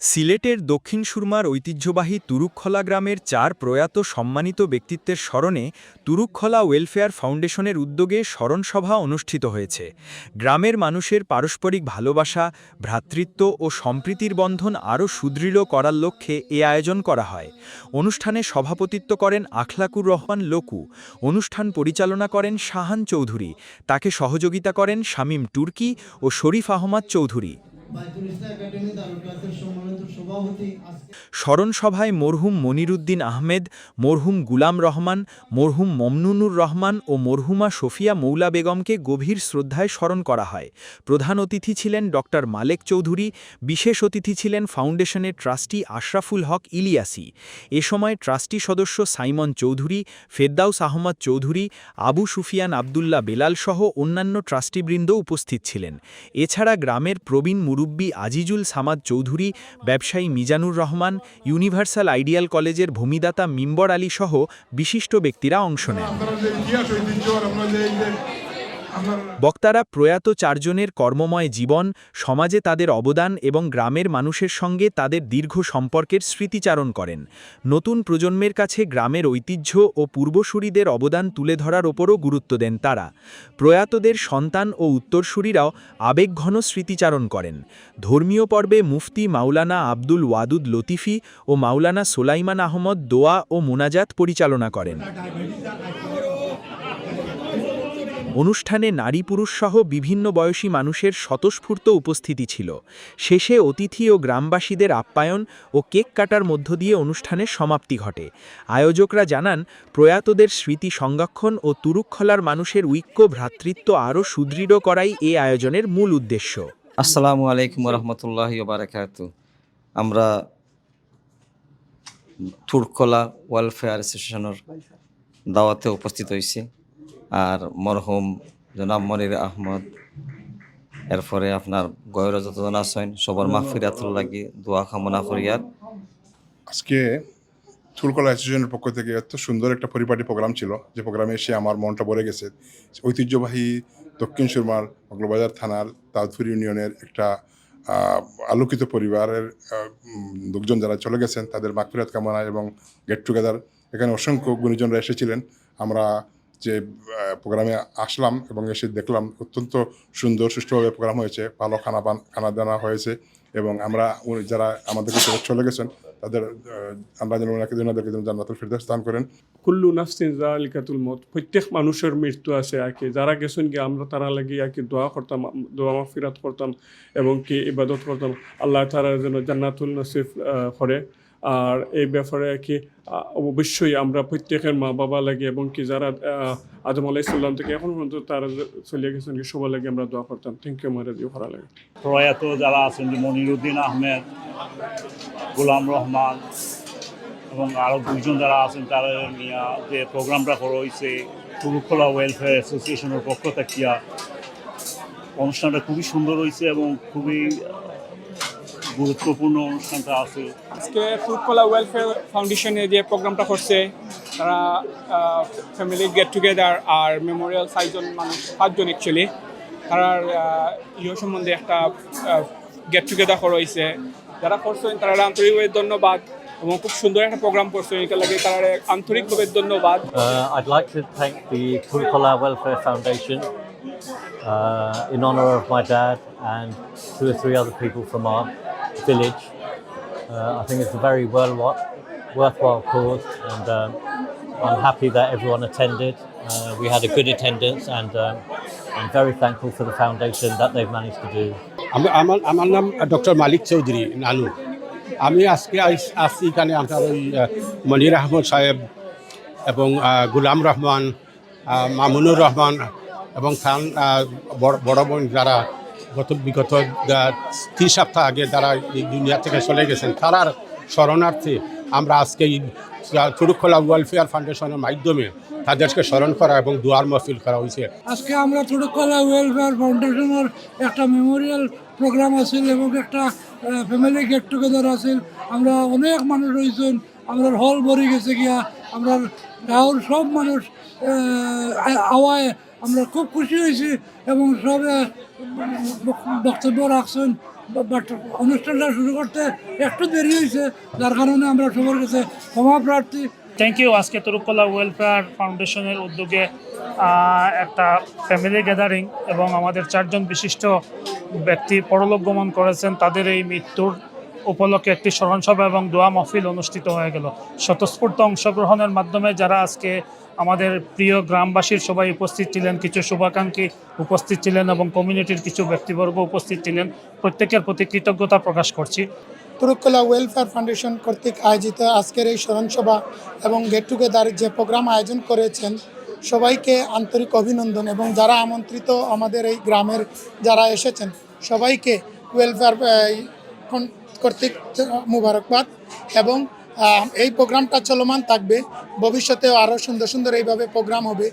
সিলেটের দক্ষিণ সুরমার ঐতিহ্যবাহী তুরুকখলা গ্রামের ৪ প্রয়াত সম্মানিত ব্যক্তিত্বের স্মরণে তুরুকখলা ওয়েলফেয়ার ফাউন্ডেশনের উদ্যোগে স্মরণসভা অনুষ্ঠিত হয়েছে। গ্রামের মানুষের পারস্পরিক ভালোবাসা, ভ্রাতৃত্ব ও সম্প্রীতির বন্ধন আরও সুদৃঢ় করার লক্ষ্যে এ আয়োজন করা হয়। অনুষ্ঠানে সভাপতিত্ব করেন আখলাকুর রহমান লোকু, অনুষ্ঠান পরিচালনা করেন শাহান চৌধুরী, তাকে সহযোগিতা করেন শামীম তুর্কি ও শরীফ আহমদ চৌধুরী। স্মরণসভায় মরহুম মনিরুদ্দিন আহমেদ, মরহুম গুলাম রহমান, মরহুম মমনুনুর রহমান ও মরহুমা শফিয়া মৌলা বেগমকে গভীর শ্রদ্ধায় স্মরণ করা হয়। প্রধান অতিথি ছিলেন ডক্টর মালেক চৌধুরী, বিশেষ অতিথি ছিলেন ফাউন্ডেশনের ট্রাস্টি আশরাফুল হক ইলিয়াসি। এ সময় ট্রাস্টি সদস্য সাইমন চৌধুরী, ফেরদাউস আহমদ চৌধুরী, আবু সুফিয়ান আবদুল্লাহ বেলাল সহ অন্যান্য ট্রাস্টিবৃন্দ উপস্থিত ছিলেন। এছাড়া গ্রামের প্রবীণ মুরুব্বি আজিজুল সামাদ চৌধুরী, ব্যবসায়ী মিজানুর রহমান, ইউনিভার্সাল আইডিয়াল কলেজের ভূমিদাতা মিম্বর আলী সহ বিশিষ্ট ব্যক্তিরা অংশ নেন। বক্তারা প্রয়াত ৪ জনের কর্মময় জীবন, সমাজে তাদের অবদান এবং গ্রামের মানুষের সঙ্গে তাদের দীর্ঘ সম্পর্কের স্মৃতিচারণ করেন। নতুন প্রজন্মের কাছে গ্রামের ঐতিহ্য ও পূর্বসূরিদের অবদান তুলে ধরার ওপরও গুরুত্ব দেন তারা। প্রয়াতদের সন্তান ও উত্তরসূরিরাও আবেগঘন স্মৃতিচারণ করেন। ধর্মীয় পর্বে মুফতি মাওলানা আব্দুল ওয়াদুদ লতিফি ও মাওলানা সোলাইমান আহমদ দোয়া ও মুনাজাত পরিচালনা করেন। অনুষ্ঠানে নারী পুরুষ সহ বিভিন্ন বয়সী মানুষের স্বতঃস্ফূর্ত উপস্থিতি ছিল। শেষে অতিথি ও গ্রামবাসীদের আপ্যায়ন ও কেক কাটার মধ্য দিয়ে অনুষ্ঠানের সমাপ্তি ঘটে। আয়োজকরা জানান, প্রয়াতদের স্মৃতি সংরক্ষণ ও তুরুকখলার মানুষের ঐক্য ভ্রাতৃত্ব আরও সুদৃঢ় করাই এ আয়োজনের মূল উদ্দেশ্য। আসসালামু আলাইকুম রহমতুল্লাহি ওয়া বারাকাতুহু। আমরা তুরুকখলা ওয়েলফেয়ার অ্যাসোসিয়েশনের দাওয়াতে উপস্থিত হয়েছি। আর মরহুম জনাব মনির আহমদ, এরপরে আপনার গয়র যতজন আছেন সবার মাগফিরাতুল লাগি দোয়া কামনা করিয়ার। আজকে তুরুকখলা অ্যাসোসিয়েশনের পক্ষ থেকে এত সুন্দর একটা পরিপাটি প্রোগ্রাম ছিল, যে প্রোগ্রামে এসে আমার মনটা ভরে গেছে। ঐতিহ্যবাহী দক্ষিণ সুরমার মগলবাজার থানার তাজপুর ইউনিয়নের একটা আলোকিত পরিবারের লোকজন যারা চলে গেছেন তাদের মাগফিরাত কামনা এবং গেট টুগেদার। এখানে অসংখ্য গুণীজনরা এসেছিলেন। আমরা যে প্রোগ্রামে আসলাম এবং এসে দেখলাম অত্যন্ত সুন্দর সুষ্ঠুভাবে প্রোগ্রাম হয়েছে, ভালো খানা দানা হয়েছে এবং আমরা যারা আমাদেরকে চলে গেছেন তাদের আমরা যেন ওনাদেরকে জান্নাতুল ফিরদাউস দান করেন। কুল্লু নাফসিন যালিকাতুল মউত, প্রত্যেক মানুষের মৃত্যু আছে। আগে যারা গেছেন কি আমরা তারা লাগি আগে দোয়া করতাম, দোয়া মাগফিরাত করতাম এবং কি ইবাদত করতাম আল্লাহ তাআলা যেন জান্নাতুল নসিব করে। আর এই ব্যাপারে কি অবশ্যই আমরা প্রত্যেকের মা বাবা লাগে এবং কি যারা আদম আলাইহিস সালাম থেকে এখন পর্যন্ত তারা চলে গেছেন কি সবার লাগে আমরা দোয়া করতাম। থ্যাংক ইউ, আমার দিয়ে ভালো লাগে। প্রয়াত যারা আছেন যে মনিরুদ্দিন আহমেদ, গোলাম রহমান এবং আরও 2 জন যারা আছেন তারা নিয়ে যে প্রোগ্রামটা করা হয়েছে তুরুকখলা ওয়েলফেয়ার অ্যাসোসিয়েশনের পক্ষ থেকে, অনুষ্ঠানটা খুবই সুন্দর হয়েছে এবং খুবই গুরুত্বপূর্ণ অনুষ্ঠানটা আছে। আজকে তুরুকখলা ওয়েলফেয়ার ফাউন্ডেশনে যে প্রোগ্রামটা করছে তারা ফ্যামিলি গেট টুগেদার আর মেমোরিয়াল 5 জন অ্যাকচুয়ালি তার সম্বন্ধে একটা গেট টুগেদার করা হয়েছে। যারা করছেন তারা আন্তরিকভাবে ধন্যবাদ এবং খুব সুন্দর একটা প্রোগ্রাম করছেন, এটা লাগে তারা আন্তরিকভাবে ধন্যবাদ। I'd like to thank the Turukola Welfare Foundation in honor of my dad and 2 or 3 other people from our village. I think it's a very worthwhile cause, and I'm happy that everyone attended. We had a good attendance, and I'm very thankful for the foundation that they've managed to do. আমার নাম doctor মালিক চৌধুরী নানু। আমি আজকে আসছি এখানে আপনার ওই মনির আহমদ সাহেব এবং গুলাম রহমান, মামুনুর রহমান এবং খান বড় বোন যারা বিগত 3 সপ্তাহ আগে যারা এই দুনিয়া থেকে চলে গেছেন তারার স্মরণার্থে আমরা আজকে এই তুরুকখলা ওয়েলফেয়ার ফাউন্ডেশনের মাধ্যমে তাদেরকে স্মরণ করা এবং দোয়ার মাহফিল করা হয়েছে। আজকে আমরা তুরুকখলা ওয়েলফেয়ার ফাউন্ডেশনের একটা মেমোরিয়াল প্রোগ্রাম আছিল এবং একটা ফ্যামিলি গেট টুগেদার আছিল। আমরা অনেক মানুষ হয়েছেন, আমরা হল ভরে গেছে গিয়া, আমরা গাঁৱৰ সব মানুষ আওয়ায় আমরা খুব খুশি হয়েছি এবং সব বক্তব্য রাখছেন, বাট অনুষ্ঠানটা শুরু করতে একটু দেরি হয়েছে, যার কারণে আমরা সবার কাছে ক্ষমা প্রার্থী। Thank you. আজকে তুরুকলা ওয়েলফেয়ার ফাউন্ডেশনের উদ্যোগে একটা ফ্যামিলি গ্যাদারিং এবং আমাদের 4 জন বিশিষ্ট ব্যক্তি পরলোক গমন করেছেন, তাদের এই মৃত্যুর উপলক্ষে একটি স্মরণসভা এবং দোয়া মাহফিল অনুষ্ঠিত হয়ে গেল। স্বতঃস্ফূর্ত অংশগ্রহণের মাধ্যমে যারা আজকে আমাদের প্রিয় গ্রামবাসীর সবাই উপস্থিত ছিলেন, কিছু শুভাকাঙ্ক্ষী উপস্থিত ছিলেন এবং কমিউনিটির কিছু ব্যক্তিবর্গ উপস্থিত ছিলেন, প্রত্যেকের প্রতি কৃতজ্ঞতা প্রকাশ করছি। তুরুকলা ওয়েলফেয়ার ফাউন্ডেশন কর্তৃক আয়োজিত আজকের এই স্মরণসভা এবং গেট টুগেদার যে প্রোগ্রাম আয়োজন করেছেন, সবাইকে আন্তরিক অভিনন্দন এবং যারা আমন্ত্রিত আমাদের এই গ্রামের যারা এসেছেন সবাইকে ওয়েলফেয়ার কর্তৃক মুবারকবাদ। এবং এই প্রোগ্রামটা চলমান থাকবে, ভবিষ্যতেও আরও সুন্দর সুন্দর এইভাবে প্রোগ্রাম হবে।